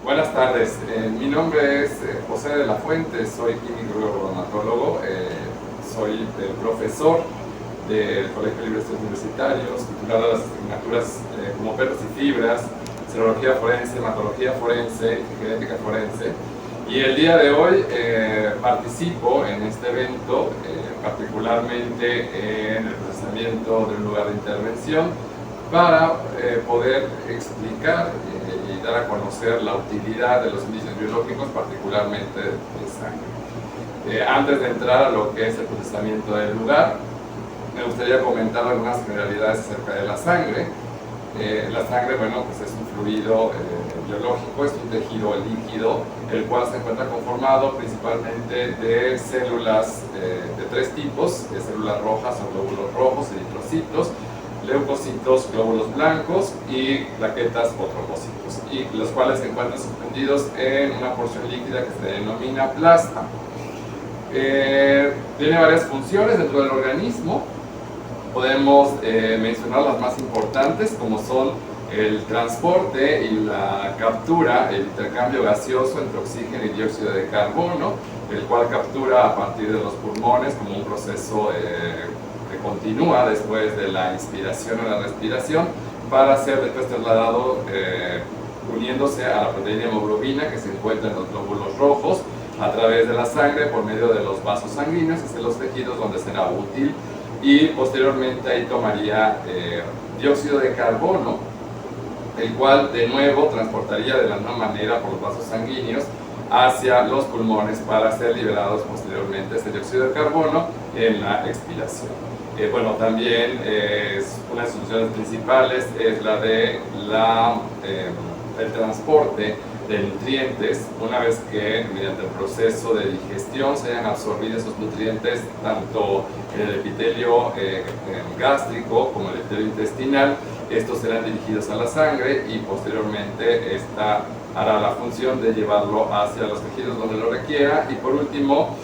Buenas tardes, mi nombre es José de la Fuente, soy químico y bromatólogo, soy el profesor del Colegio de Libres Universitarios, titulado de las asignaturas como Perros y Fibras, Serología Forense, Hematología Forense y Genética Forense. Y el día de hoy participo en este evento, particularmente en el procesamiento de un lugar de intervención, para poder explicar y dar a conocer la utilidad de los indicios biológicos, particularmente de sangre. Antes de entrar a lo que es el procesamiento del lugar, me gustaría comentar algunas generalidades acerca de la sangre. La sangre, bueno, pues es un fluido biológico, es un tejido líquido, el cual se encuentra conformado principalmente de células de tres tipos, células rojas o glóbulos rojos, eritrocitos, leucocitos, glóbulos blancos y plaquetas o trombocitos, y los cuales se encuentran suspendidos en una porción líquida que se denomina plasma. Tiene varias funciones dentro del organismo. Podemos mencionar las más importantes, como son el transporte y la captura, el intercambio gaseoso entre oxígeno y dióxido de carbono, el cual captura a partir de los pulmones como un proceso que continúa después de la inspiración o la respiración, para ser después trasladado uniéndose a la proteína hemoglobina que se encuentra en los glóbulos rojos a través de la sangre por medio de los vasos sanguíneos hacia los tejidos, donde será útil, y posteriormente ahí tomaría dióxido de carbono, el cual de nuevo transportaría de la misma manera por los vasos sanguíneos hacia los pulmones para ser liberados posteriormente este dióxido de carbono en la expiración. Bueno, también una de sus funciones principales es la de el transporte de nutrientes, una vez que mediante el proceso de digestión se hayan absorbido esos nutrientes tanto en el epitelio gástrico como en el epitelio intestinal. Estos serán dirigidos a la sangre y posteriormente esta hará la función de llevarlo hacia los tejidos donde lo requiera. Y por último,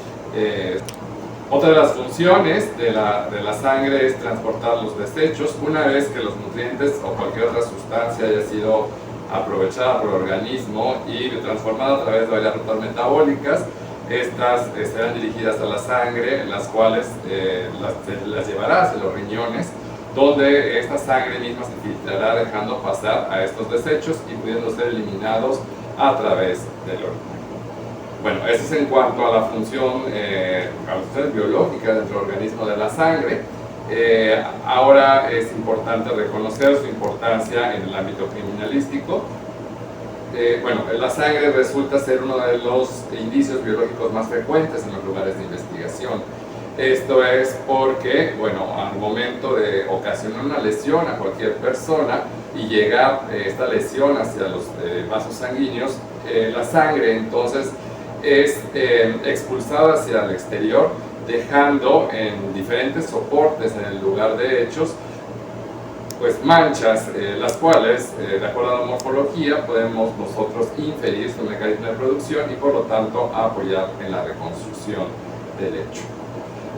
otra de las funciones de la sangre es transportar los desechos. Una vez que los nutrientes o cualquier otra sustancia haya sido aprovechada por el organismo y transformada a través de varias rutas metabólicas, estas serán dirigidas a la sangre, las cuales las llevará hacia los riñones, donde esta sangre misma se filtrará dejando pasar a estos desechos y pudiendo ser eliminados a través del orina. Bueno, eso es en cuanto a la función biológica dentro del organismo de la sangre. Ahora es importante reconocer su importancia en el ámbito criminalístico. Bueno, la sangre resulta ser uno de los indicios biológicos más frecuentes en los lugares de investigación. Esto es porque, bueno, al momento de ocasionar una lesión a cualquier persona y llegar esta lesión hacia los vasos sanguíneos, la sangre entonces es expulsada hacia el exterior, dejando en diferentes soportes en el lugar de hechos pues manchas, las cuales de acuerdo a la morfología podemos nosotros inferir su mecanismo de producción y por lo tanto apoyar en la reconstrucción del hecho.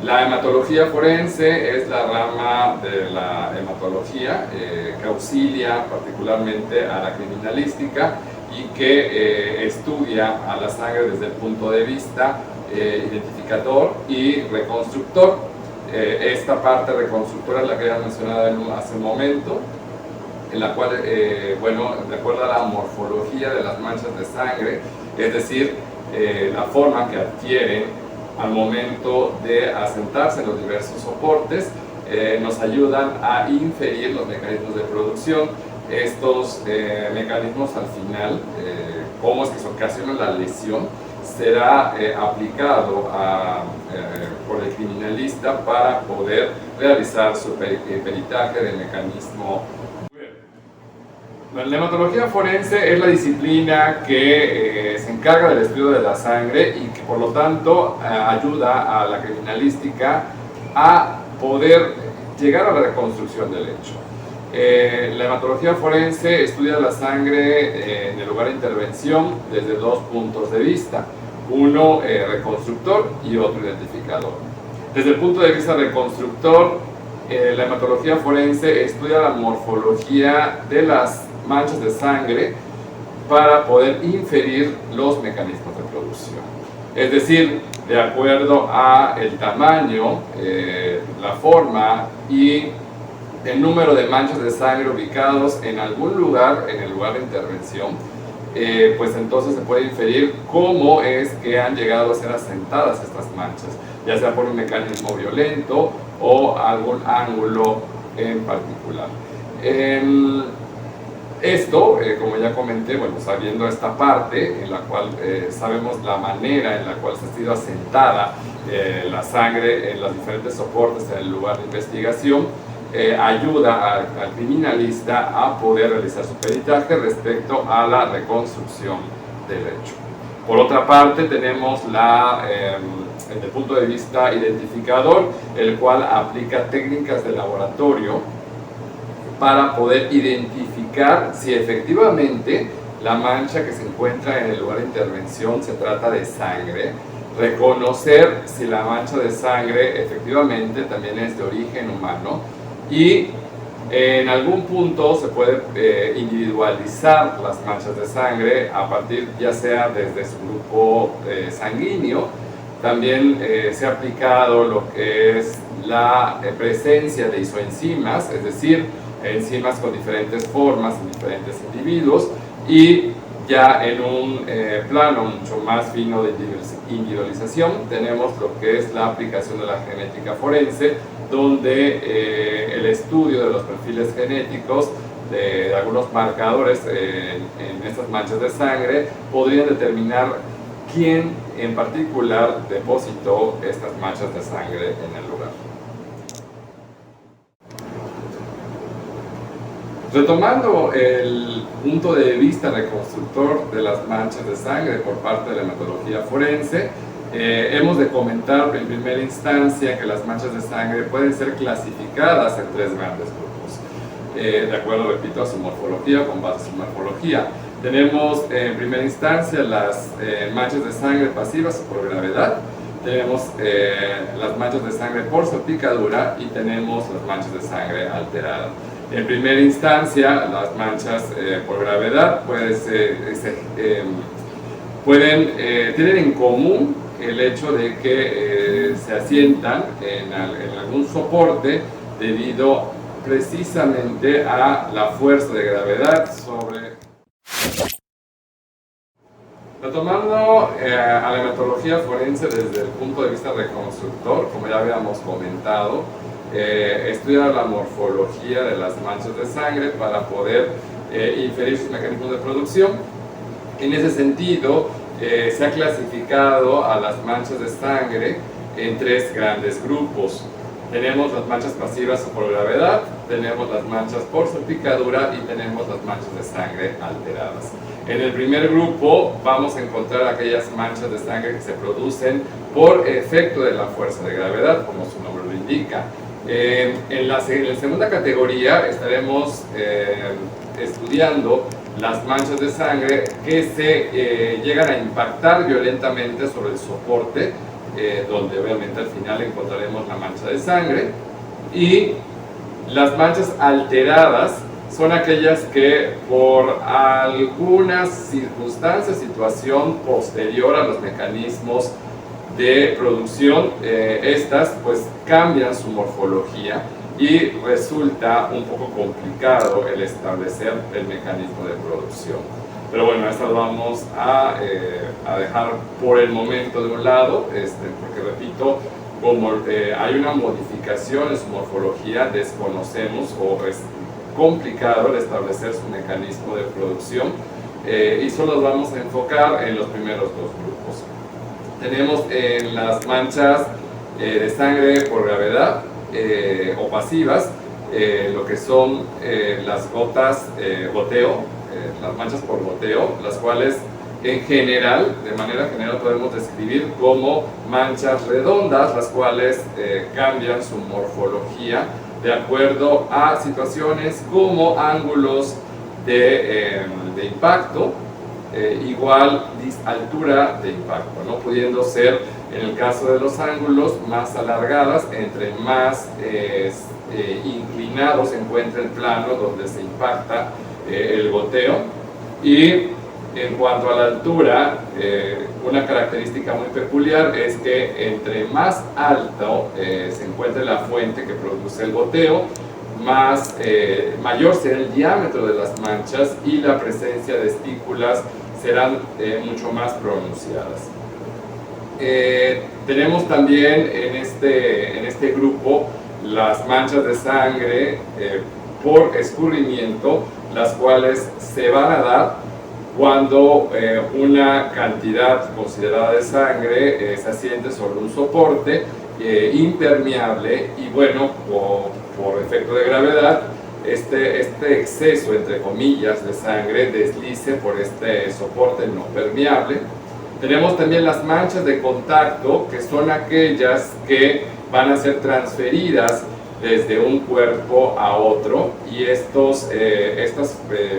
La hematología forense es la rama de la hematología que auxilia particularmente a la criminalística y que estudia a la sangre desde el punto de vista identificador y reconstructor. Esta parte reconstructora es la que ya mencionaba hace un momento, en la cual, bueno, de acuerdo a la morfología de las manchas de sangre, es decir, la forma que adquieren al momento de asentarse en los diversos soportes, nos ayudan a inferir los mecanismos de producción. estos mecanismos al final, cómo es que se ocasiona la lesión, será aplicado por el criminalista para poder realizar su peritaje del mecanismo. La hematología forense es la disciplina que se encarga del estudio de la sangre y que por lo tanto ayuda a la criminalística a poder llegar a la reconstrucción del hecho. La hematología forense estudia la sangre en el lugar de intervención desde dos puntos de vista, uno reconstructor y otro identificador. Desde el punto de vista reconstructor, la hematología forense estudia la morfología de las manchas de sangre para poder inferir los mecanismos de producción. Es decir, de acuerdo a el tamaño, la forma y el número de manchas de sangre ubicados en algún lugar, en el lugar de intervención, pues entonces se puede inferir cómo es que han llegado a ser asentadas estas manchas, ya sea por un mecanismo violento o algún ángulo en particular. Esto, como ya comenté, bueno, sabiendo esta parte en la cual sabemos la manera en la cual se ha sido asentada la sangre en los diferentes soportes en el lugar de investigación, ayuda al criminalista a poder realizar su peritaje respecto a la reconstrucción del hecho. Por otra parte, tenemos desde el punto de vista identificador, el cual aplica técnicas de laboratorio para poder identificar si efectivamente la mancha que se encuentra en el lugar de intervención se trata de sangre, reconocer si la mancha de sangre efectivamente también es de origen humano y en algún punto se puede individualizar las manchas de sangre a partir ya sea desde su grupo sanguíneo. También se ha aplicado lo que es la presencia de isoenzimas, es decir, enzimas con diferentes formas en diferentes individuos, y ya en un plano mucho más fino de individualización tenemos lo que es la aplicación de la genética forense, donde el estudio de los perfiles genéticos de algunos marcadores en estas manchas de sangre podrían determinar quién en particular depositó estas manchas de sangre en el lugar. Retomando el punto de vista reconstructor de las manchas de sangre por parte de la hematología forense, hemos de comentar en primera instancia que las manchas de sangre pueden ser clasificadas en tres grandes grupos, de acuerdo, repito, a su morfología, con base en su morfología. Tenemos en primera instancia las manchas de sangre pasivas o por gravedad, tenemos las manchas de sangre por salpicadura y tenemos las manchas de sangre alteradas. En primera instancia, las manchas por gravedad tienen en común el hecho de que se asientan en algún soporte debido precisamente a la fuerza de gravedad sobre... Retomando a la hematología forense desde el punto de vista reconstructor, como ya habíamos comentado, estudiar la morfología de las manchas de sangre para poder inferir sus mecanismos de producción. En ese sentido, se ha clasificado a las manchas de sangre en tres grandes grupos. Tenemos las manchas pasivas por gravedad, tenemos las manchas por salpicadura y tenemos las manchas de sangre alteradas. En el primer grupo vamos a encontrar aquellas manchas de sangre que se producen por efecto de la fuerza de gravedad, como su nombre lo indica. En la segunda categoría estaremos estudiando las manchas de sangre que se llegan a impactar violentamente sobre el soporte, donde obviamente al final encontraremos la mancha de sangre, y las manchas alteradas son aquellas que por algunas circunstancias, situación posterior a los mecanismos de producción, estas pues cambian su morfología y resulta un poco complicado el establecer el mecanismo de producción. Pero bueno, estas vamos a dejar por el momento de un lado, porque repito, como hay una modificación en su morfología, desconocemos o complicado el establecer su mecanismo de producción, y solo nos vamos a enfocar en los primeros dos grupos. Tenemos en las manchas de sangre por gravedad o pasivas, lo que son las gotas goteo, las manchas por goteo, las cuales en general, de manera general, podemos describir como manchas redondas, las cuales cambian su morfología de acuerdo a situaciones como ángulos de impacto, igual altura de impacto, ¿no? Pudiendo ser, en el caso de los ángulos, más alargadas, entre más inclinado se encuentra el plano donde se impacta el goteo. Y en cuanto a la altura, una característica muy peculiar es que entre más alto se encuentre la fuente que produce el goteo, mayor será el diámetro de las manchas y la presencia de estípulas serán mucho más pronunciadas. Tenemos también en este grupo las manchas de sangre por escurrimiento, las cuales se van a dar cuando una cantidad considerada de sangre se asiente sobre un soporte impermeable y, bueno, por efecto de gravedad, este exceso, entre comillas, de sangre deslice por este soporte no permeable. Tenemos también las manchas de contacto, que son aquellas que van a ser transferidas desde un cuerpo a otro, y estas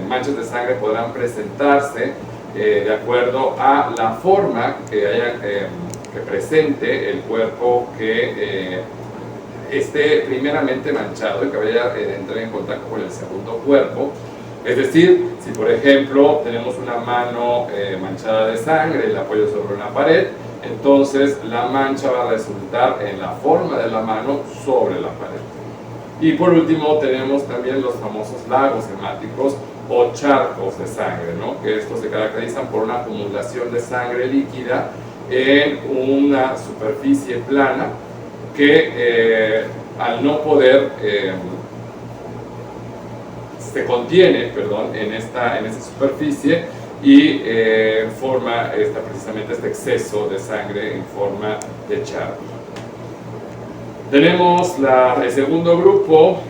manchas de sangre podrán presentarse de acuerdo a la forma que presente el cuerpo que esté primeramente manchado y que vaya a entrar en contacto con el segundo cuerpo. Es decir, si por ejemplo tenemos una mano manchada de sangre y la apoyo sobre una pared, entonces la mancha va a resultar en la forma de la mano sobre la pared. Y por último tenemos también los famosos lagos hemáticos o charcos de sangre, ¿no? Que estos se caracterizan por una acumulación de sangre líquida en una superficie plana que al no poder se contiene, en esta superficie y forma precisamente este exceso de sangre en forma de charco. Tenemos el segundo grupo,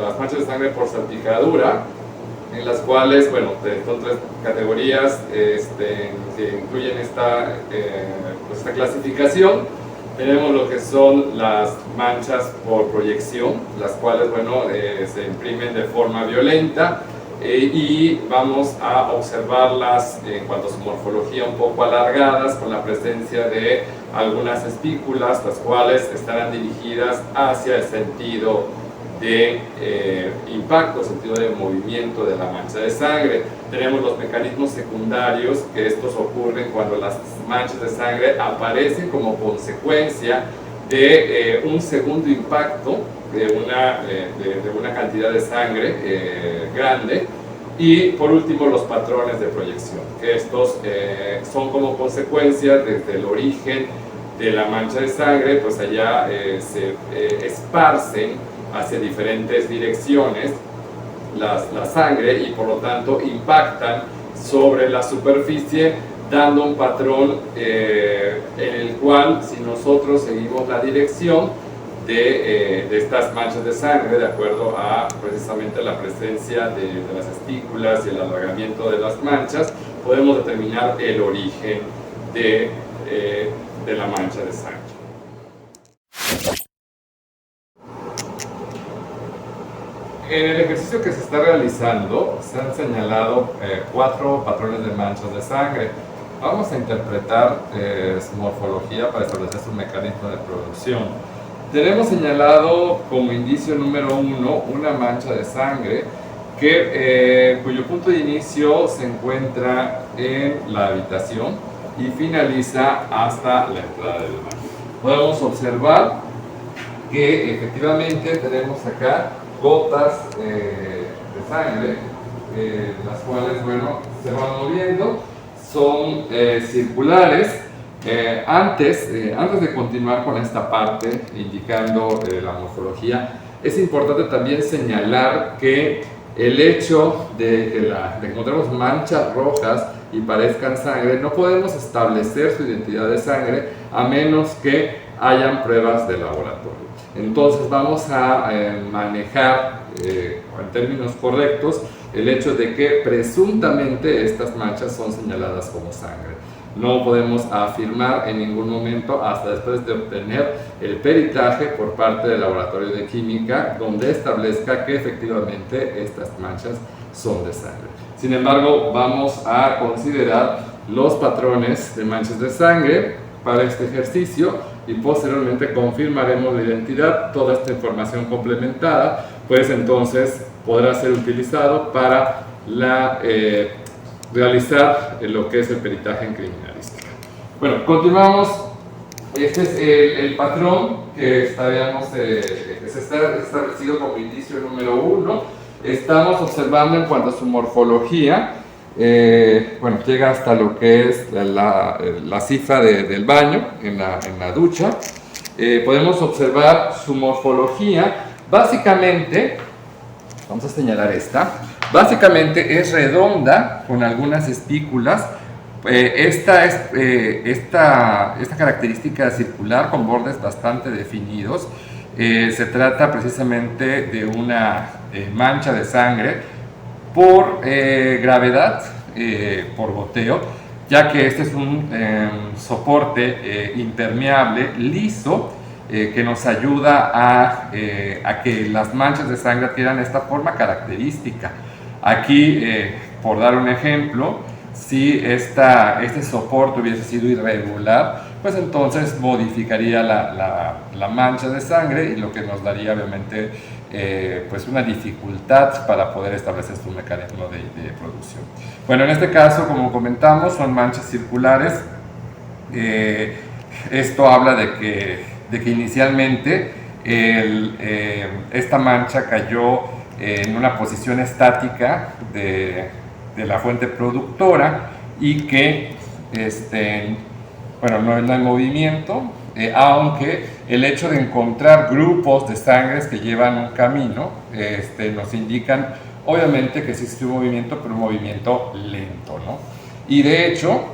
las manchas de sangre por salpicadura, en las cuales, bueno, son tres categorías que incluyen esta clasificación. Tenemos lo que son las manchas por proyección, las cuales, bueno, se imprimen de forma violenta y vamos a observarlas en cuanto a su morfología un poco alargadas, con la presencia de algunas espículas, las cuales estarán dirigidas hacia el sentido de impacto, sentido de movimiento de la mancha de sangre. Tenemos los mecanismos secundarios, que estos ocurren cuando las manchas de sangre aparecen como consecuencia de un segundo impacto de una cantidad de sangre grande. Y por último, los patrones de proyección, que estos son como consecuencia desde el origen de la mancha de sangre, pues allá se esparcen hacia diferentes direcciones la sangre y por lo tanto impactan sobre la superficie, dando un patrón en el cual, si nosotros seguimos la dirección de estas manchas de sangre, de acuerdo a precisamente la presencia de las estípulas y el alargamiento de las manchas, podemos determinar el origen de la mancha de sangre. En el ejercicio que se está realizando se han señalado 4 patrones de manchas de sangre. Vamos a interpretar su morfología para establecer su mecanismo de producción. Tenemos señalado como indicio número 1 una mancha de sangre cuyo punto de inicio se encuentra en la habitación y finaliza hasta la entrada del baño. Podemos observar que efectivamente tenemos acá gotas de sangre, las cuales, bueno, se van moviendo, son circulares. Antes de continuar con esta parte indicando la morfología, es importante también señalar que el hecho de que encontremos manchas rojas y parezcan sangre, no podemos establecer su identidad de sangre a menos que hayan pruebas de laboratorio. Entonces vamos a manejar en términos correctos el hecho de que presuntamente estas manchas son señaladas como sangre. No podemos afirmar en ningún momento hasta después de obtener el peritaje por parte del laboratorio de química donde establezca que efectivamente estas manchas son de sangre. Sin embargo, vamos a considerar los patrones de manchas de sangre para este ejercicio y posteriormente confirmaremos la identidad. Toda esta información complementada pues entonces podrá ser utilizado para realizar lo que es el peritaje en criminalística. Bueno, continuamos. Este es el patrón que se está establecido como indicio número 1. Estamos observando en cuanto a su morfología, bueno, llega hasta lo que es la cifra del baño en la ducha. Podemos observar su morfología. Básicamente, vamos a señalar esta. Básicamente es redonda con algunas espículas. Esta característica circular con bordes bastante definidos. Se trata precisamente de una mancha de sangre por gravedad, por goteo, ya que este es un soporte impermeable, liso, que nos ayuda a que las manchas de sangre adquieran esta forma característica. Aquí, por dar un ejemplo, si este soporte hubiese sido irregular, pues entonces modificaría la mancha de sangre y lo que nos daría obviamente pues una dificultad para poder establecer su mecanismo de producción. Bueno, en este caso, como comentamos, son manchas circulares. Esto habla de que inicialmente esta mancha cayó en una posición estática de la fuente productora y que bueno, no hay movimiento, aunque el hecho de encontrar grupos de sangres que llevan un camino nos indican obviamente que existe un movimiento, pero un movimiento lento, ¿no? Y de hecho,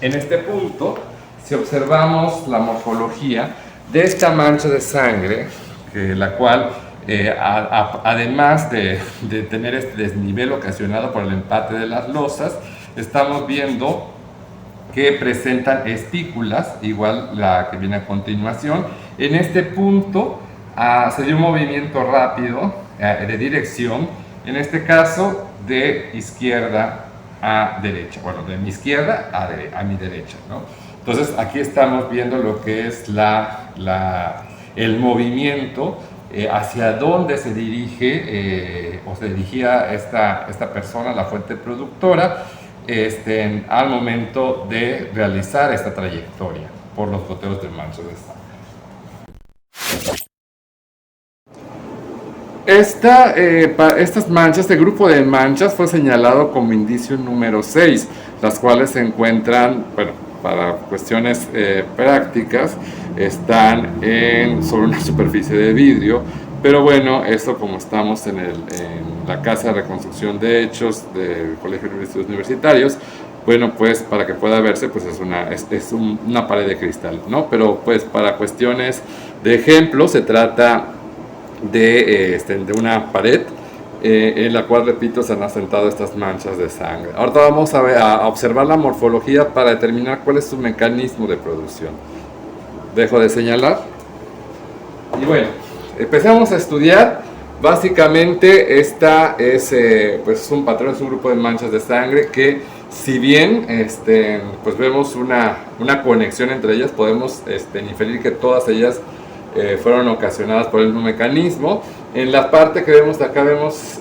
en este punto, si observamos la morfología de esta mancha de sangre, la cual además de tener este desnivel ocasionado por el empate de las losas, estamos viendo que presentan espículas, igual la que viene a continuación. En este punto se dio un movimiento rápido de dirección, en este caso de izquierda a derecha, bueno, de mi izquierda a mi derecha, ¿no? Entonces aquí estamos viendo lo que es el movimiento hacia dónde se dirige o se dirigía esta persona, la fuente productora, al momento de realizar esta trayectoria por los goteos de manchas de sangre. Estas manchas, este grupo de manchas fue señalado como indicio número 6, las cuales se encuentran, bueno, para cuestiones prácticas, están sobre una superficie de vidrio, pero bueno, esto como estamos en la Casa de Reconstrucción de Hechos del Colegio de Estudios Universitarios, bueno, pues para que pueda verse, pues es una pared de cristal, ¿no? Pero pues para cuestiones de ejemplo se trata de una pared en la cual, repito, se han asentado estas manchas de sangre. Ahora vamos a observar la morfología para determinar cuál es su mecanismo de producción. Dejo de señalar. Y bueno, empezamos a estudiar. Básicamente esta pues es un patrón, es un grupo de manchas de sangre que, si bien pues vemos una conexión entre ellas, podemos inferir que todas ellas fueron ocasionadas por el mismo mecanismo. En la parte que vemos acá vemos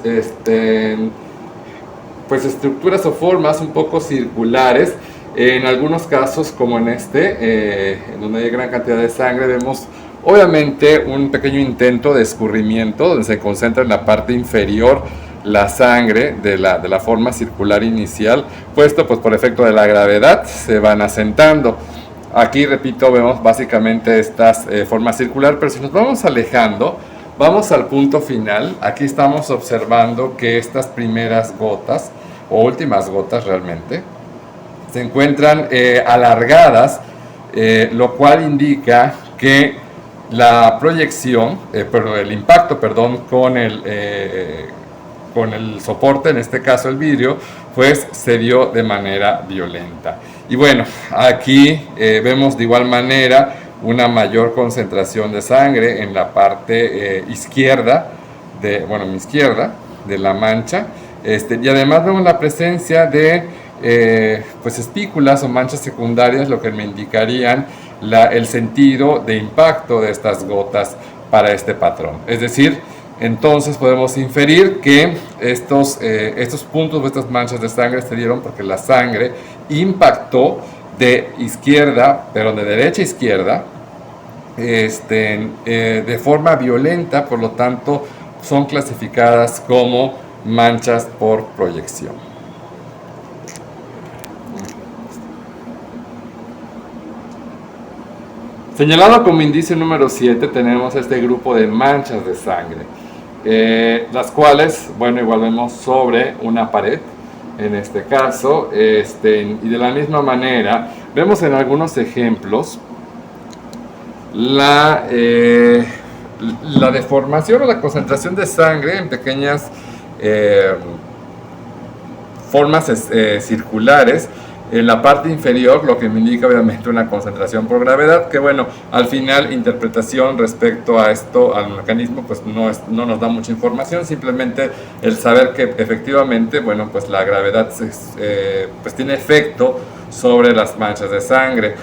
pues estructuras o formas un poco circulares. En algunos casos, como en en donde hay gran cantidad de sangre, vemos obviamente un pequeño intento de escurrimiento donde se concentra en la parte inferior la sangre de la forma circular inicial, puesto pues por efecto de la gravedad se van asentando. Aquí, repito, vemos básicamente estas formas circulares, pero si nos vamos alejando, vamos al punto final. Aquí estamos observando que estas primeras gotas, o últimas gotas realmente, se encuentran alargadas, lo cual indica que la proyección, el impacto, perdón, con el soporte, en este caso el vidrio, pues se dio de manera violenta. Y bueno, aquí vemos de igual manera una mayor concentración de sangre en la parte izquierda, mi izquierda, de la mancha. Y además vemos la presencia de pues espículas o manchas secundarias, lo que me indicarían el sentido de impacto de estas gotas para este patrón. Es decir, entonces podemos inferir que estos puntos o estas manchas de sangre se dieron porque la sangre impactó de izquierda, pero de derecha a izquierda, de forma violenta, por lo tanto son clasificadas como manchas por proyección. Señalado como indicio número 7 tenemos este grupo de manchas de sangre, las cuales, bueno, igual vemos sobre una pared, en este caso, y de la misma manera vemos en algunos ejemplos la deformación o la concentración de sangre en pequeñas formas circulares en la parte inferior, lo que me indica obviamente una concentración por gravedad, que bueno, al final interpretación respecto a esto, al mecanismo, pues no nos da mucha información, simplemente el saber que efectivamente, bueno, pues la gravedad pues tiene efecto sobre las manchas de sangre.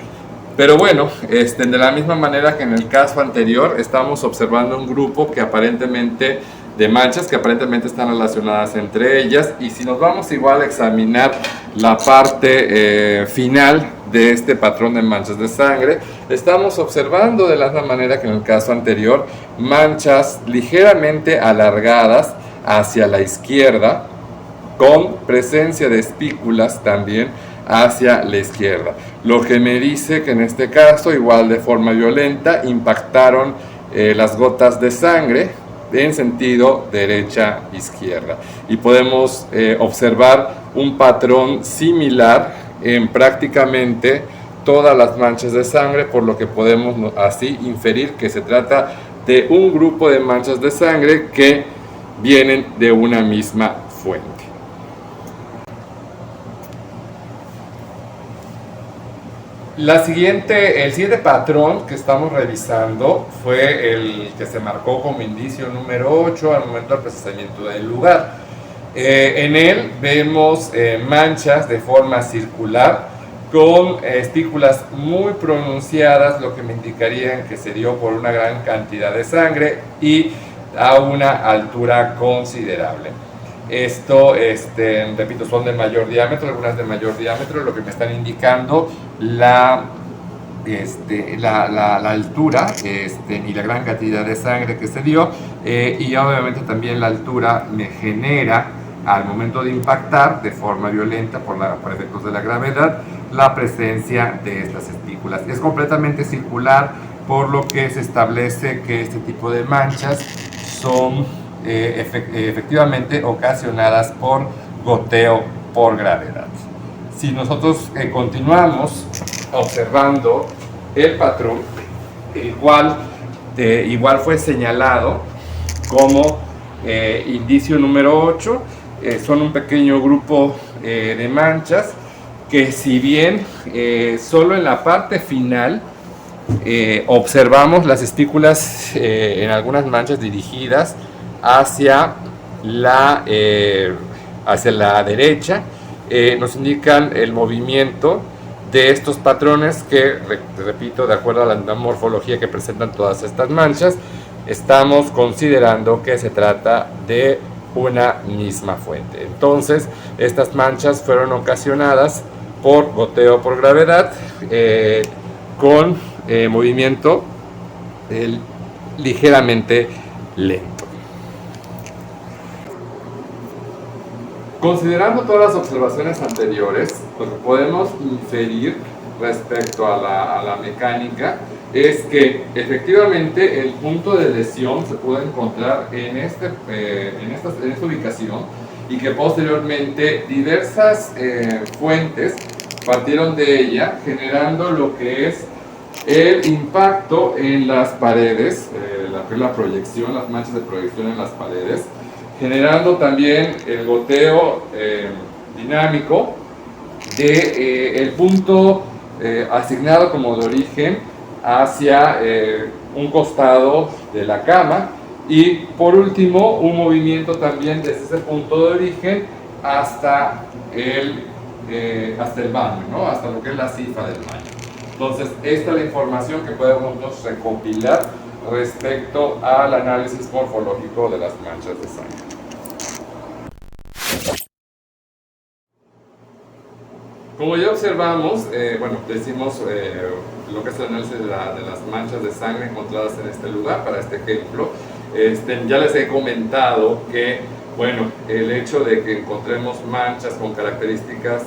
Pero bueno, de la misma manera que en el caso anterior, estamos observando un grupo que aparentemente de manchas que aparentemente están relacionadas entre ellas, y si nos vamos igual a examinar la parte final de este patrón de manchas de sangre, estamos observando de la misma manera que en el caso anterior manchas ligeramente alargadas hacia la izquierda, con presencia de espículas también hacia la izquierda, lo que me dice que en este caso, igual de forma violenta, impactaron las gotas de sangre en sentido derecha-izquierda, y podemos observar un patrón similar en prácticamente todas las manchas de sangre, por lo que podemos así inferir que se trata de un grupo de manchas de sangre que vienen de una misma fuente. El siguiente patrón que estamos revisando fue el que se marcó como indicio número 8 al momento del procesamiento del lugar. En él vemos manchas de forma circular con espículas muy pronunciadas, lo que me indicaría que se dio por una gran cantidad de sangre y a una altura considerable. Esto, repito, son de mayor diámetro, algunas de mayor diámetro, lo que me están indicando la altura y la gran cantidad de sangre que se dio, y obviamente también la altura me genera, al momento de impactar de forma violenta por efectos de la gravedad, la presencia de estas espículas. Es completamente circular, por lo que se establece que este tipo de manchas son efectivamente ocasionadas por goteo por gravedad. Si nosotros continuamos observando el patrón, igual fue señalado como indicio número 8, son un pequeño grupo de manchas que, si bien solo en la parte final observamos las espículas en algunas manchas dirigidas hacia la derecha, nos indican el movimiento de estos patrones que, repito, de acuerdo a la morfología que presentan todas estas manchas, estamos considerando que se trata de una misma fuente. Entonces, estas manchas fueron ocasionadas por goteo por gravedad, con movimiento ligeramente lento. Considerando todas las observaciones anteriores, lo que podemos inferir respecto a la mecánica es que efectivamente el punto de lesión se puede encontrar en esta ubicación y que posteriormente diversas fuentes partieron de ella, generando lo que es el impacto en las paredes, la proyección, las manchas de proyección en las paredes, generando también el goteo dinámico de el punto asignado como de origen hacia un costado de la cama, y por último un movimiento también desde ese punto de origen hasta el baño, ¿no? Hasta lo que es la sifa del baño. Entonces, esta es la información que podemos recopilar respecto al análisis morfológico de las manchas de sangre. Como ya observamos, decimos lo que es el análisis de las manchas de sangre encontradas en este lugar, para este ejemplo. Ya les he comentado que, el hecho de que encontremos manchas con características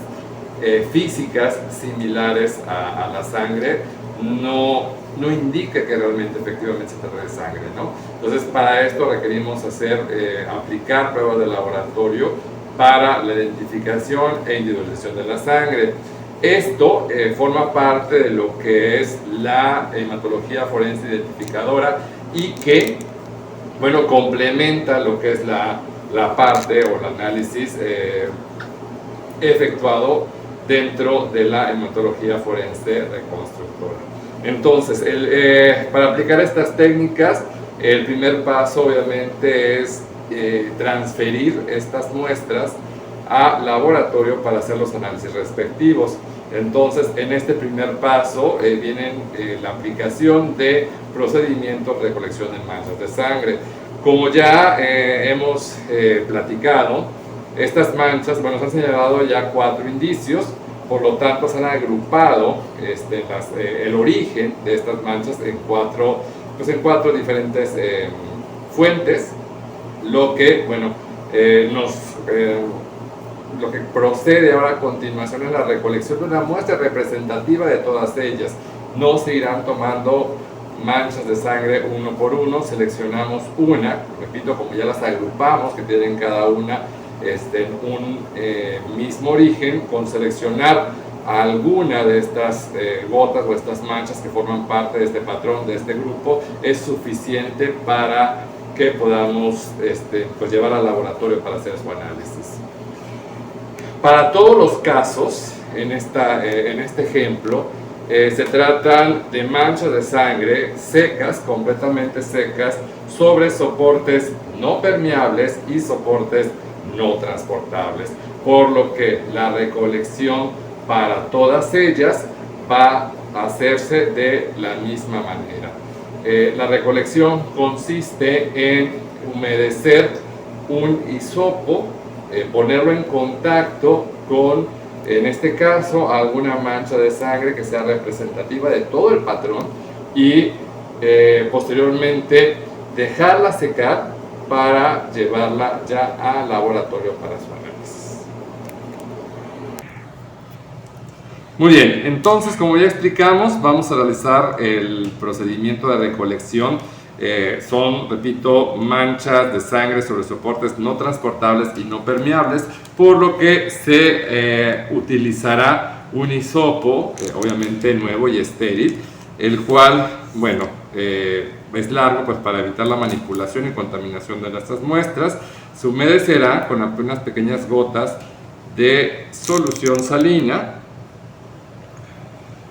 físicas similares a la sangre no indica que realmente efectivamente se trata de sangre, ¿no? Entonces, para esto requerimos aplicar pruebas de laboratorio para la identificación e individualización de la sangre. Esto forma parte de lo que es la hematología forense identificadora y que, complementa lo que es la parte o el análisis efectuado dentro de la hematología forense reconstructora. Entonces, para aplicar estas técnicas, el primer paso obviamente es transferir estas muestras a laboratorio para hacer los análisis respectivos. Entonces, en este primer paso viene la aplicación de procedimientos de recolección de manchas de sangre. Como ya hemos platicado, estas manchas, se han señalado ya 4 indicios, por lo tanto se han agrupado el origen de estas manchas en cuatro diferentes fuentes, lo que lo que procede ahora a continuación es la recolección de una muestra representativa de todas ellas. No se irán tomando manchas de sangre uno por uno, seleccionamos una, repito, como ya las agrupamos, que tienen cada una un mismo origen. Con seleccionar alguna de estas gotas o estas manchas que forman parte de este patrón, de este grupo, es suficiente para que podamos llevar al laboratorio para hacer su análisis. Para todos los casos, en este ejemplo, se tratan de manchas de sangre secas, completamente secas, sobre soportes no permeables y soportes no transportables, por lo que la recolección para todas ellas va a hacerse de la misma manera. La recolección consiste en humedecer un hisopo, ponerlo en contacto con, en este caso, alguna mancha de sangre que sea representativa de todo el patrón, y posteriormente dejarla secar para llevarla ya al laboratorio para su análisis. Muy bien, entonces, como ya explicamos, vamos a realizar el procedimiento de recolección. Son, repito, manchas de sangre sobre soportes no transportables y no permeables, por lo que se utilizará un hisopo, obviamente nuevo y estéril, el cual, es largo, pues para evitar la manipulación y contaminación de estas muestras. Se humedecerá con apenas pequeñas gotas de solución salina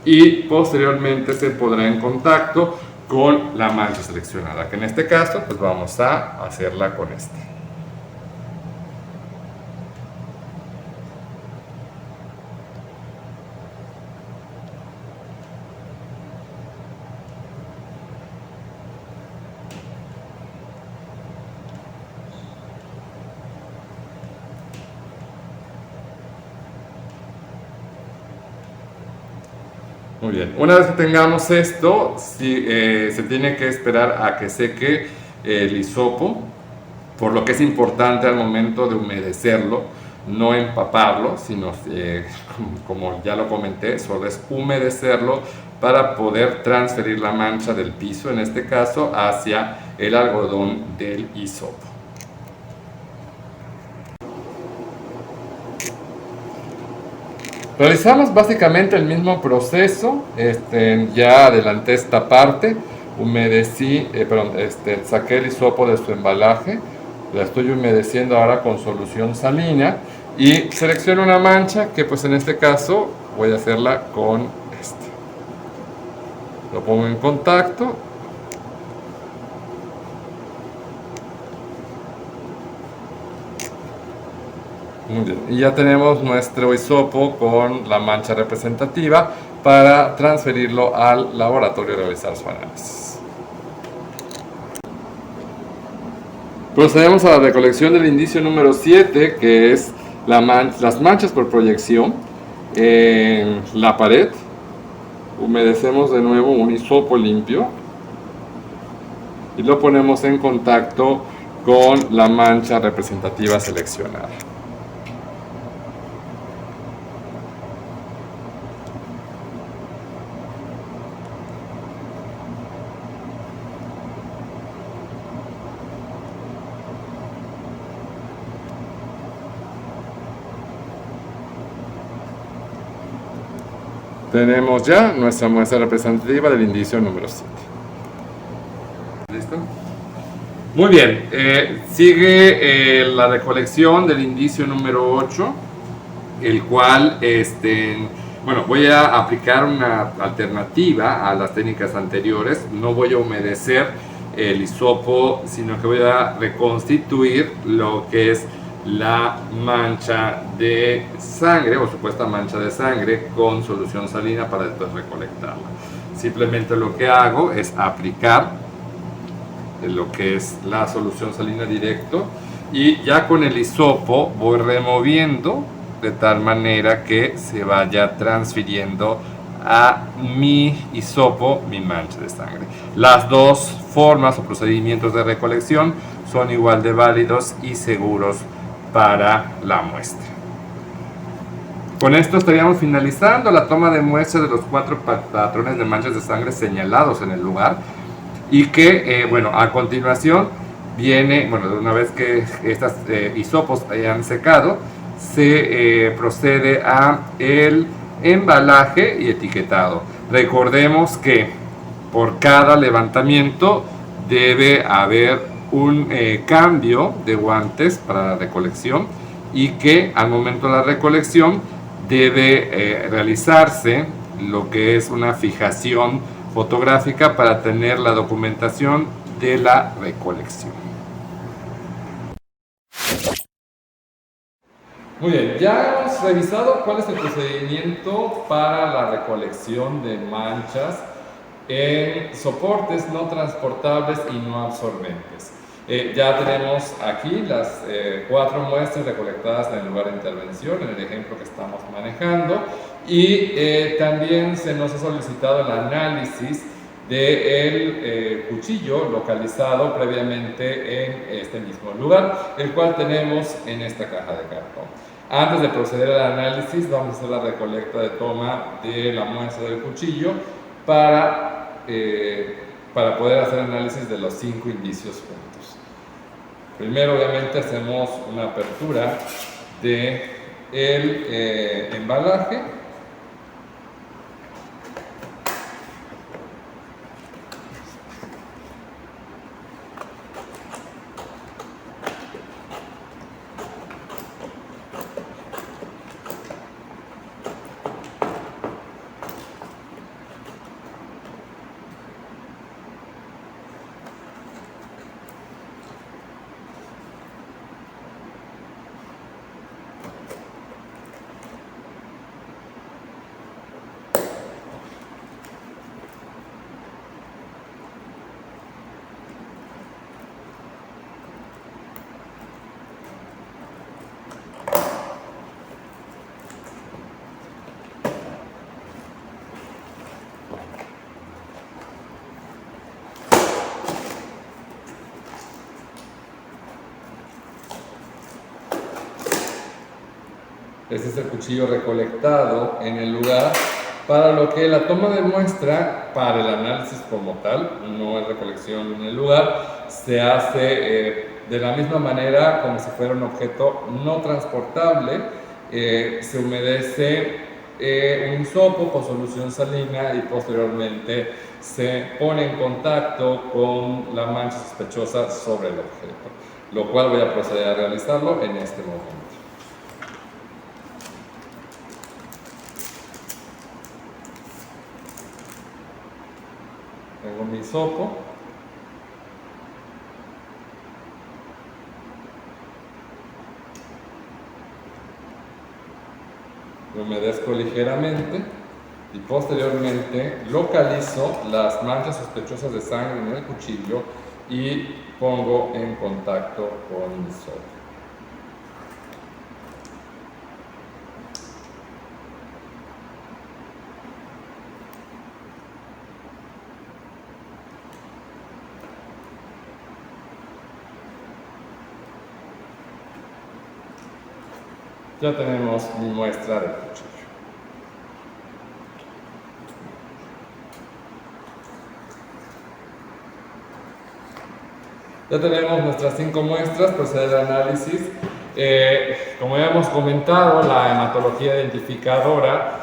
y posteriormente se pondrá en contacto con la mancha seleccionada, que en este caso pues vamos a hacerla con esta. Muy bien, una vez que tengamos esto, se tiene que esperar a que seque el hisopo, por lo que es importante al momento de humedecerlo no empaparlo, sino como ya lo comenté, solo es humedecerlo para poder transferir la mancha del piso, en este caso, hacia el algodón del hisopo. Realizamos básicamente el mismo proceso. Ya adelanté esta parte, saqué el hisopo de su embalaje, la estoy humedeciendo ahora con solución salina y selecciono una mancha que, pues en este caso voy a hacerla con este. Lo pongo en contacto. Muy bien. Y ya tenemos nuestro hisopo con la mancha representativa para transferirlo al laboratorio y realizar su análisis. Procedemos a la recolección del indicio número 7, que es las manchas por proyección en la pared. Humedecemos de nuevo un hisopo limpio y lo ponemos en contacto con la mancha representativa seleccionada. Tenemos ya nuestra muestra representativa del indicio número 7. ¿Listo? Muy bien, sigue la recolección del indicio número 8, el cual, voy a aplicar una alternativa a las técnicas anteriores. No voy a humedecer el hisopo, sino que voy a reconstituir lo que es la mancha de sangre o supuesta mancha de sangre con solución salina para después recolectarla. Simplemente lo que hago es aplicar lo que es la solución salina directo y ya con el hisopo voy removiendo de tal manera que se vaya transfiriendo a mi hisopo mi mancha de sangre. Las dos formas o procedimientos de recolección son igual de válidos y seguros para la muestra. Con esto estaríamos finalizando la toma de muestra de los 4 patrones de manchas de sangre señalados en el lugar y que, a continuación viene, una vez que estas hisopos hayan secado, se procede a el embalaje y etiquetado. Recordemos que por cada levantamiento debe haber un cambio de guantes para la recolección y que al momento de la recolección debe realizarse lo que es una fijación fotográfica para tener la documentación de la recolección. Muy bien, ya hemos revisado cuál es el procedimiento para la recolección de manchas en soportes no transportables y no absorbentes. Ya tenemos aquí las 4 muestras recolectadas en el lugar de intervención, en el ejemplo que estamos manejando, y también se nos ha solicitado el análisis del cuchillo localizado previamente en este mismo lugar, el cual tenemos en esta caja de cartón. Antes de proceder al análisis, vamos a hacer la recolecta de toma de la muestra del cuchillo para poder hacer análisis de los 5 indicios juntos. Primero, obviamente, hacemos una apertura del embalaje. Este es el cuchillo recolectado en el lugar Para lo que la toma de muestra para el análisis como tal, no es recolección en el lugar, se hace de la misma manera como si fuera un objeto no transportable. Se humedece un hisopo con solución salina y posteriormente se pone en contacto con la mancha sospechosa sobre el objeto, lo cual voy a proceder a realizarlo en este momento. Tengo mi hisopo. Lo humedezco ligeramente y posteriormente localizo las manchas sospechosas de sangre en el cuchillo y pongo en contacto con mi hisopo. Ya tenemos mi muestra de cuchillo. Ya tenemos nuestras 5 muestras, proceder al análisis. Como ya hemos comentado, la hematología identificadora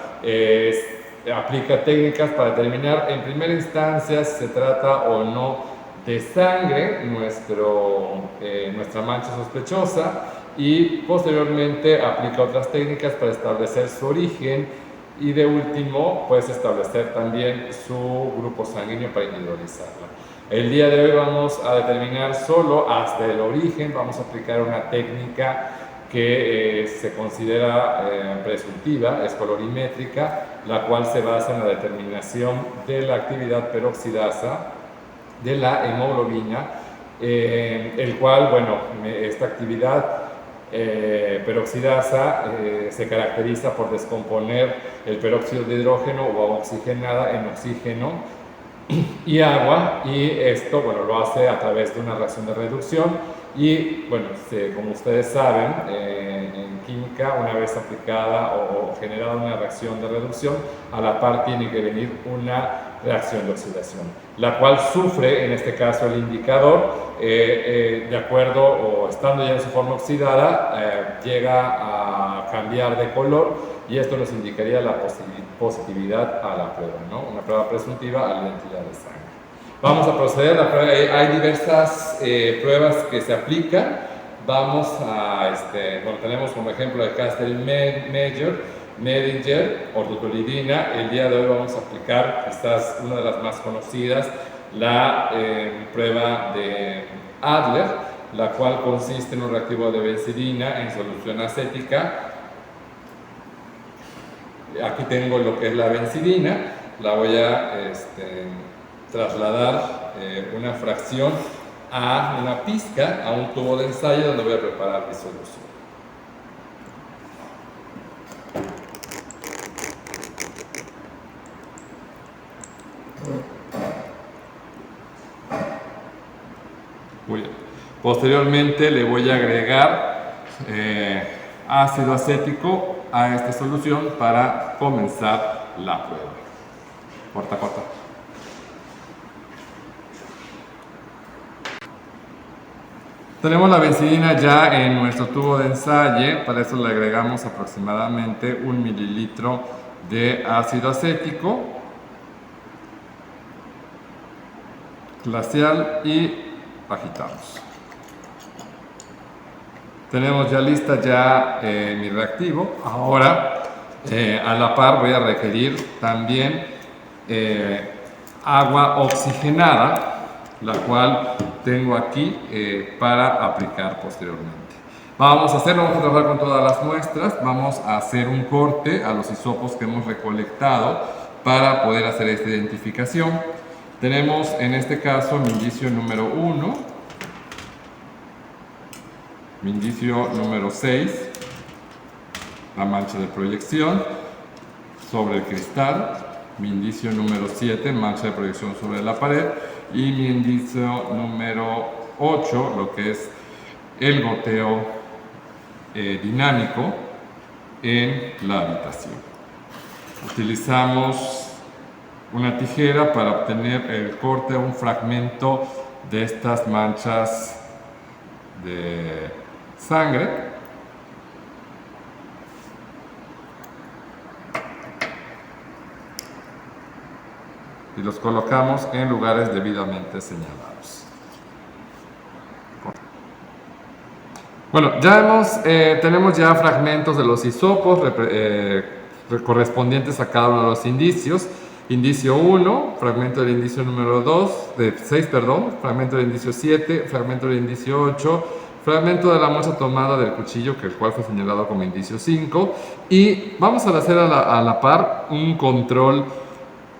aplica técnicas para determinar en primera instancia si se trata o no de sangre, nuestra mancha sospechosa, y posteriormente aplica otras técnicas para establecer su origen y de último pues establecer también su grupo sanguíneo para individualizarla. El día de hoy vamos a determinar solo hasta el origen, vamos a aplicar una técnica que se considera presuntiva, es colorimétrica, la cual se basa en la determinación de la actividad peroxidasa de la hemoglobina, el cual, bueno, esta actividad peroxidasa se caracteriza por descomponer el peróxido de hidrógeno o oxigenada en oxígeno y agua, y esto, bueno, lo hace a través de una reacción de reducción y, bueno, como ustedes saben, en química, una vez aplicada o generada una reacción de reducción, a la par tiene que venir una reacción de oxidación, la cual sufre, en este caso, el indicador, de acuerdo o estando ya en su forma oxidada, llega a cambiar de color y esto nos indicaría la positividad a la prueba, ¿no? Una prueba presuntiva a la identidad de sangre. Vamos a proceder a la prueba. Hay diversas pruebas que se aplican. Vamos a, bueno, tenemos como ejemplo el Kastel-Meyer, Medinger, ortotolidina. El día de hoy vamos a aplicar quizás una de las más conocidas, la prueba de Adler, la cual consiste en un reactivo de benzidina en solución acética. Aquí tengo lo que es la benzidina, la voy a trasladar una fracción a una pizca, a un tubo de ensayo donde voy a preparar mi solución. Muy bien. Posteriormente le voy a agregar ácido acético a esta solución para comenzar la prueba. Corta. Tenemos la benzidina ya en nuestro tubo de ensayo, para eso le agregamos aproximadamente 1 mililitro de ácido acético glacial y agitamos. Tenemos ya lista mi reactivo. Ahora, a la par voy a requerir también agua oxigenada, la cual tengo aquí para aplicar posteriormente. Vamos a trabajar con todas las muestras. Vamos a hacer un corte a los hisopos que hemos recolectado para poder hacer esta identificación. Tenemos en este caso mi indicio número 1, mi indicio número 6, la mancha de proyección sobre el cristal, mi indicio número 7, mancha de proyección sobre la pared, y mi indicio número 8, lo que es el goteo dinámico en la habitación. utilizamos una tijera para obtener el corte, un fragmento de estas manchas de sangre. Y los colocamos en lugares debidamente señalados. Bueno, tenemos ya fragmentos de los hisopos correspondientes a cada uno de los indicios. Indicio 1, fragmento del indicio número 2, de 6, perdón, fragmento del indicio 7, fragmento del indicio 8, fragmento de la muestra tomada del cuchillo, el cual fue señalado como indicio 5, y vamos a hacer a la par un control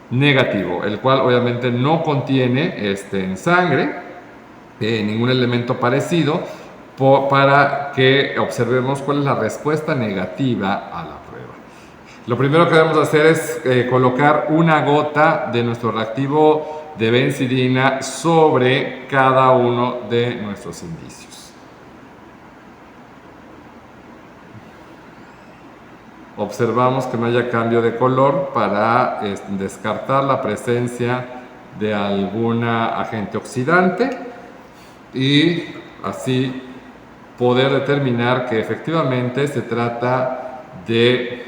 negativo, el cual obviamente no contiene en sangre ningún elemento parecido, para que observemos cuál es la respuesta negativa a la prueba. Lo primero que debemos hacer es colocar una gota de nuestro reactivo de benzidina sobre cada uno de nuestros indicios. Observamos que no haya cambio de color para descartar la presencia de algún agente oxidante y así poder determinar que efectivamente se trata de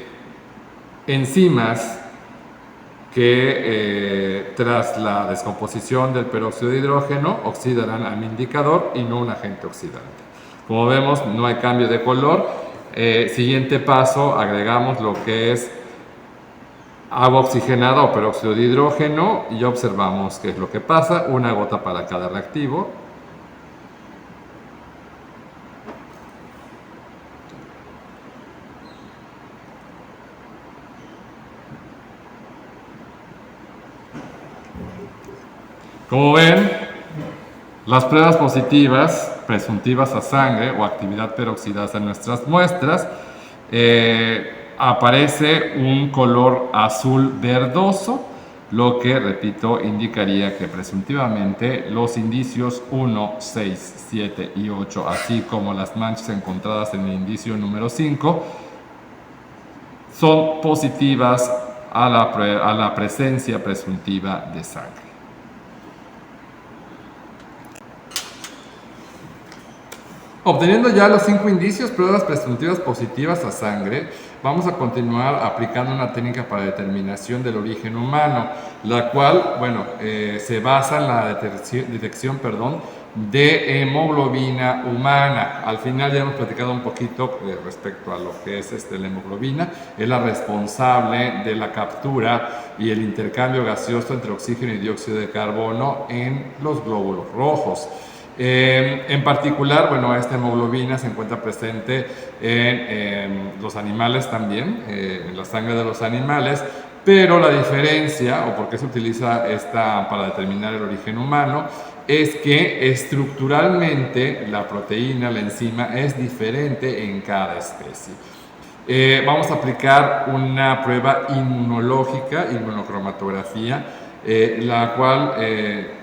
enzimas que tras la descomposición del peróxido de hidrógeno oxidarán al indicador y no un agente oxidante. Como vemos, no hay cambio de color. Siguiente paso, agregamos lo que es agua oxigenada o peróxido de hidrógeno y observamos qué es lo que pasa. Una gota para cada reactivo. Como ven, las pruebas positivas, presuntivas a sangre o actividad peroxidasa en nuestras muestras, aparece un color azul verdoso, lo que, repito, indicaría que presuntivamente los indicios 1, 6, 7 y 8, así como las manchas encontradas en el indicio número 5, son positivas a la presencia presuntiva de sangre. Obteniendo ya los 5 indicios, pruebas presuntivas positivas a sangre, vamos a continuar aplicando una técnica para determinación del origen humano, la cual, se basa en la detección de hemoglobina humana. Al final ya hemos platicado un poquito respecto a lo que es la hemoglobina. Es la responsable de la captura y el intercambio gaseoso entre oxígeno y dióxido de carbono en los glóbulos rojos. En particular, esta hemoglobina se encuentra presente en los animales también, en la sangre de los animales, pero la diferencia, o por qué se utiliza esta para determinar el origen humano, es que estructuralmente la proteína, la enzima, es diferente en cada especie. Vamos a aplicar una prueba inmunológica, inmunocromatografía, la cual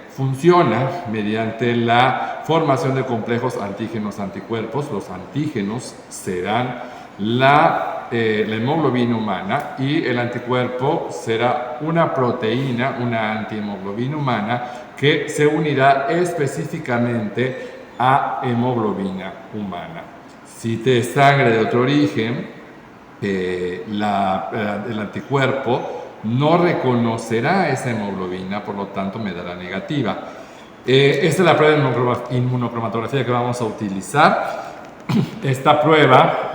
funciona mediante la formación de complejos antígenos-anticuerpos. Los antígenos serán la hemoglobina humana y el anticuerpo será una proteína, una antihemoglobina humana que se unirá específicamente a hemoglobina humana. Si te sangre de otro origen, el anticuerpo no reconocerá esa hemoglobina, por lo tanto me dará negativa. Esta es la prueba de inmunocromatografía que vamos a utilizar. Esta prueba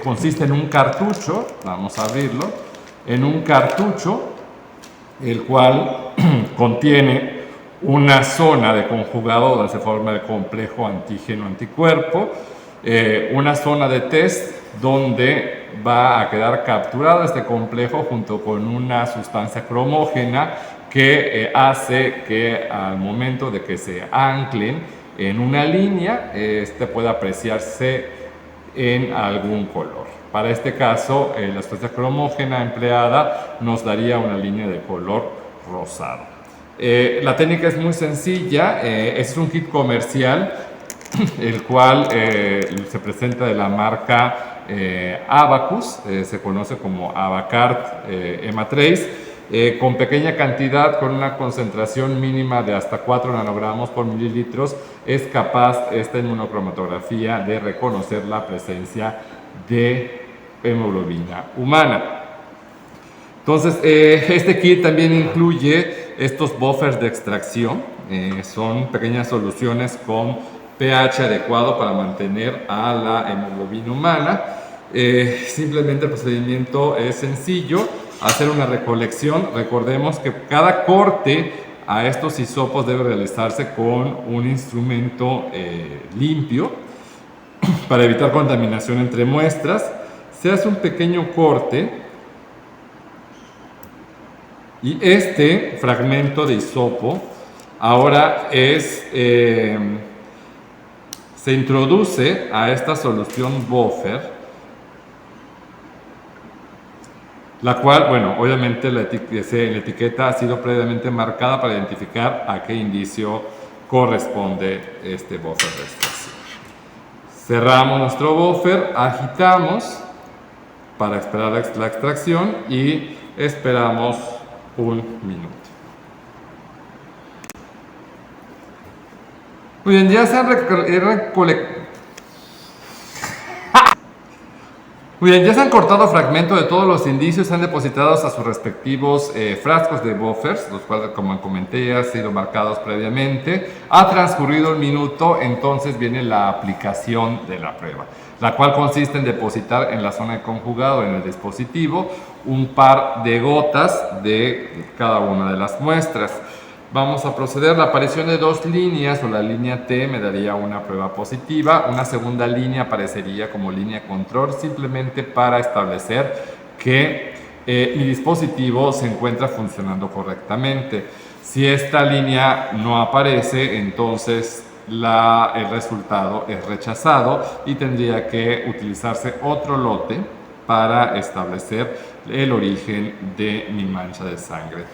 consiste en un cartucho, vamos a abrirlo, en un cartucho el cual contiene una zona de conjugado donde se forma el complejo antígeno-anticuerpo, una zona de test donde va a quedar capturado este complejo junto con una sustancia cromógena que hace que al momento de que se anclen en una línea, pueda apreciarse en algún color. Para este caso, la sustancia cromógena empleada nos daría una línea de color rosado. La técnica es muy sencilla, es un kit comercial, el cual se presenta de la marca Abacus, se conoce como Abacart EMA3, con pequeña cantidad, con una concentración mínima de hasta 4 nanogramos por mililitros, es capaz esta inmunocromatografía de reconocer la presencia de hemoglobina humana. Entonces, este kit también incluye estos buffers de extracción, son pequeñas soluciones con pH adecuado para mantener a la hemoglobina humana. Simplemente el procedimiento es sencillo, hacer una recolección. Recordemos que cada corte a estos hisopos debe realizarse con un instrumento limpio para evitar contaminación entre muestras. Se hace un pequeño corte y este fragmento de hisopo ahora se introduce a esta solución buffer, la cual, bueno, obviamente la etiqueta ha sido previamente marcada para identificar a qué indicio corresponde este buffer de extracción. Cerramos nuestro buffer, agitamos para esperar la extracción y esperamos un minuto. Muy bien, ya se han cortado fragmentos de todos los indicios, se han depositado a sus respectivos frascos de buffers, los cuales, como comenté, ya han sido marcados previamente. Ha transcurrido un minuto, entonces viene la aplicación de la prueba, la cual consiste en depositar en la zona de conjugado en el dispositivo un par de gotas de cada una de las muestras. Vamos a proceder. La aparición de dos líneas o la línea T me daría una prueba positiva. Una segunda línea aparecería como línea control, simplemente para establecer que mi dispositivo se encuentra funcionando correctamente. Si esta línea no aparece, entonces el resultado es rechazado y tendría que utilizarse otro lote para establecer el origen de mi mancha de sangre.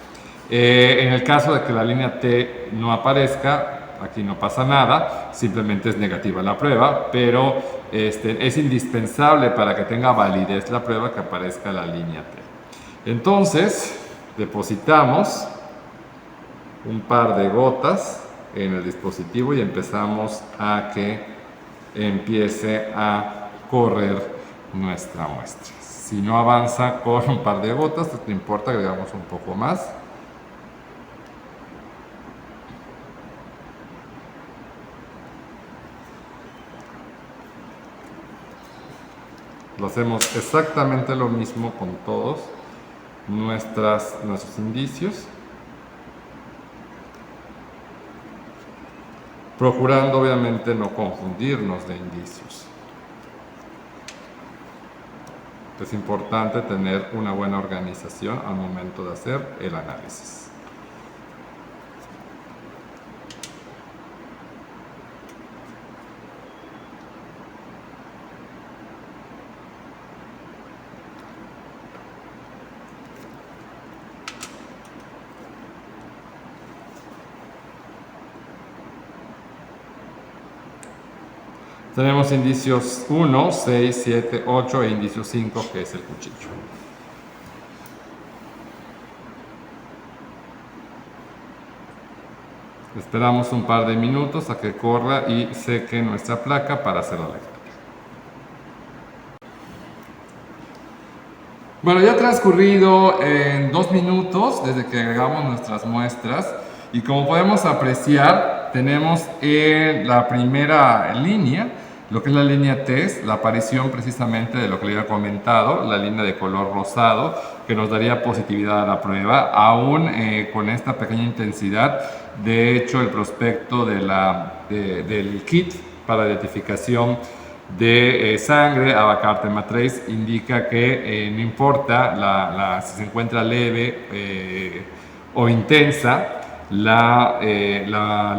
En el caso de que la línea T no aparezca, aquí no pasa nada, simplemente es negativa la prueba, pero es indispensable para que tenga validez la prueba que aparezca la línea T. Entonces, depositamos un par de gotas en el dispositivo y empezamos a que empiece a correr nuestra muestra. Si no avanza con un par de gotas, no importa, agregamos un poco más. Lo hacemos exactamente lo mismo con todos nuestros indicios, procurando obviamente no confundirnos de indicios. Es importante tener una buena organización al momento de hacer el análisis. Tenemos indicios 1, 6, 7, 8 e indicio 5, que es el cuchillo. Esperamos un par de minutos a que corra y seque nuestra placa para hacer la lectura. Bueno, ya ha transcurrido 2 minutos desde que agregamos nuestras muestras y como podemos apreciar, tenemos en la primera línea, lo que es la línea TEST, la aparición precisamente de lo que le había comentado, la línea de color rosado, que nos daría positividad a la prueba, aún con esta pequeña intensidad. De hecho, el prospecto del kit para identificación de sangre, Abacart EMA3, indica que no importa si se encuentra leve o intensa, la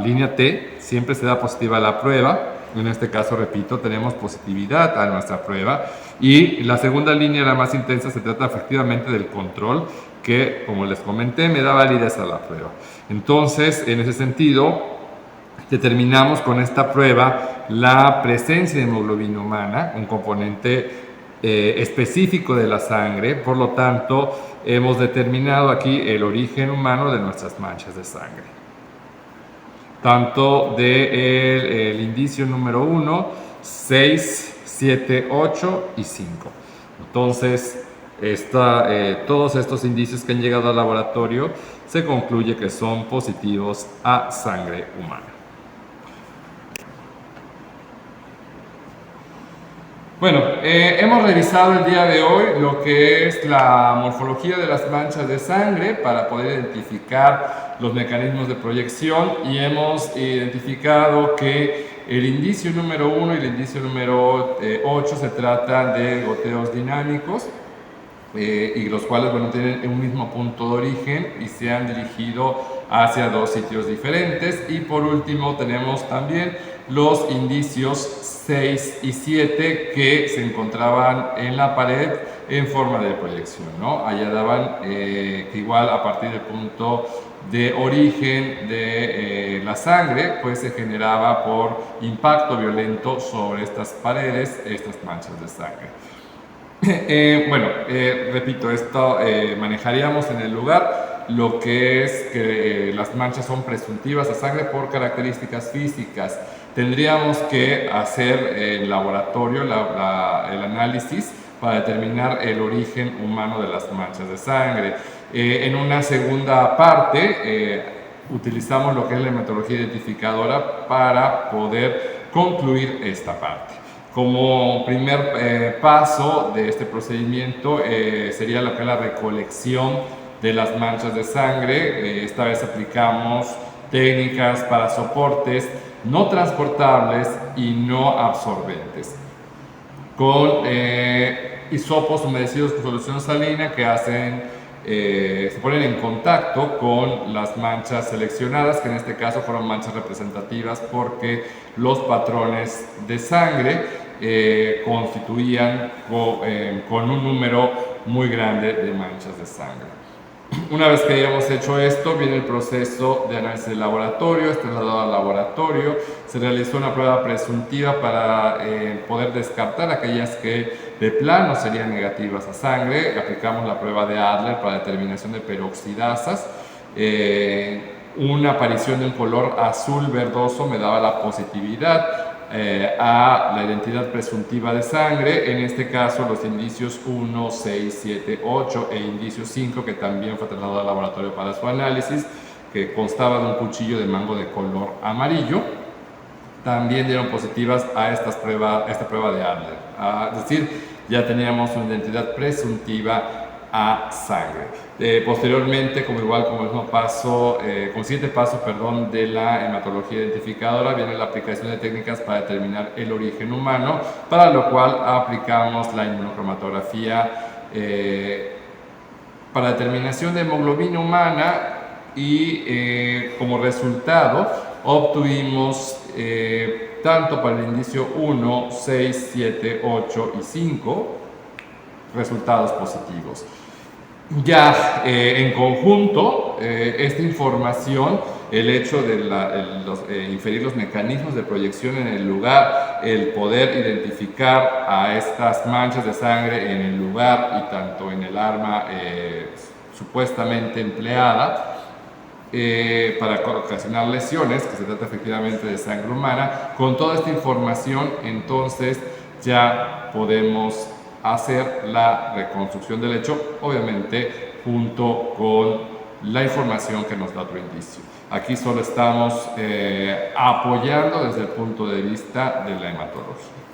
línea T siempre se da positiva a la prueba. En este caso, repito, tenemos positividad a nuestra prueba. Y la segunda línea, la más intensa, se trata efectivamente del control, que, como les comenté, me da validez a la prueba. Entonces, en ese sentido, determinamos con esta prueba la presencia de hemoglobina humana, un componente específico de la sangre, por lo tanto hemos determinado aquí el origen humano de nuestras manchas de sangre. Tanto del indicio número 1, 6, 7, 8 y 5. Entonces, todos estos indicios que han llegado al laboratorio se concluye que son positivos a sangre humana. Bueno, hemos revisado el día de hoy lo que es la morfología de las manchas de sangre para poder identificar los mecanismos de proyección, y hemos identificado que el indicio número 1 y el indicio número 8 se tratan de goteos dinámicos, y los cuales, bueno, tienen un mismo punto de origen y se han dirigido hacia dos sitios diferentes. Y por último tenemos también los indicios 6 y 7 que se encontraban en la pared en forma de proyección, ¿no? Allá daban que igual a partir del punto de origen de la sangre, pues se generaba por impacto violento sobre estas paredes, estas manchas de sangre. Bueno, repito, esto manejaríamos en el lugar lo que es que las manchas son presuntivas a sangre por características físicas. Tendríamos que hacer en laboratorio el análisis para determinar el origen humano de las manchas de sangre. En una segunda parte utilizamos lo que es la hematología identificadora para poder concluir esta parte. Como primer paso de este procedimiento sería lo que es la recolección de las manchas de sangre. Esta vez aplicamos técnicas para soportes no transportables y no absorbentes, con hisopos humedecidos con solución salina que se ponen en contacto con las manchas seleccionadas, que en este caso fueron manchas representativas porque los patrones de sangre constituían con un número muy grande de manchas de sangre. Una vez que hayamos hecho esto, viene el proceso de análisis de laboratorio, es trasladado al laboratorio, se realizó una prueba presuntiva para poder descartar aquellas que de plano serían negativas a sangre. Aplicamos la prueba de Adler para determinación de peroxidasas. Una aparición de un color azul verdoso me daba la positividad a la identidad presuntiva de sangre, en este caso los indicios 1, 6, 7, 8 e indicio 5, que también fue trasladado al laboratorio para su análisis, que constaba de un cuchillo de mango de color amarillo, también dieron positivas a esta prueba de Adler. Es decir, ya teníamos una identidad presuntiva a sangre. Posteriormente, como el mismo paso, como siguiente paso, de la hematología identificadora, viene la aplicación de técnicas para determinar el origen humano, para lo cual aplicamos la inmunocromatografía para determinación de hemoglobina humana, y como resultado obtuvimos tanto para el indicio 1, 6, 7, 8 y 5 resultados positivos. Ya en conjunto, esta información, el hecho de inferir los mecanismos de proyección en el lugar, el poder identificar a estas manchas de sangre en el lugar y tanto en el arma supuestamente empleada para ocasionar lesiones, que se trata efectivamente de sangre humana. Con toda esta información, entonces ya podemos hacer la reconstrucción del hecho, obviamente junto con la información que nos da otro indicio. Aquí solo estamos apoyando desde el punto de vista de la hematología.